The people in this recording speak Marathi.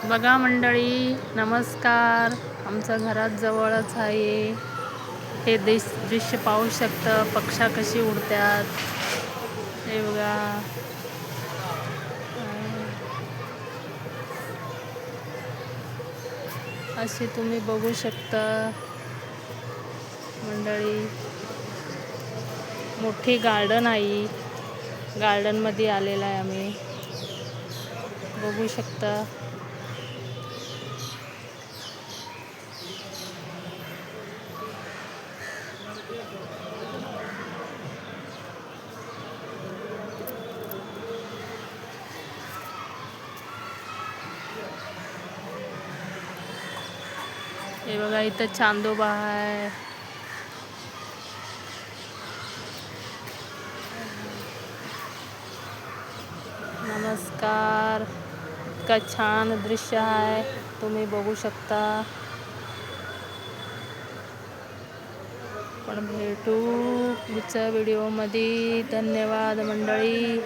बघा मंडळी, नमस्कार. आमचं घरात जवळच आहे. हे दृश्य पाहू शकता. पक्ष्या कशी उडतात हे बघा. असे तुम्ही बघू शकता मंडळी. मोठी गार्डन आहे. गार्डन मध्ये आलेला आहे आम्ही. बघू शकता. हे बघा, इथं चांदोबा आहे. नमस्कार. इतका छान दृश्य आहे, तुम्ही बघू शकता. पण भेटू पुढच्या व्हिडिओमध्ये. धन्यवाद मंडळी.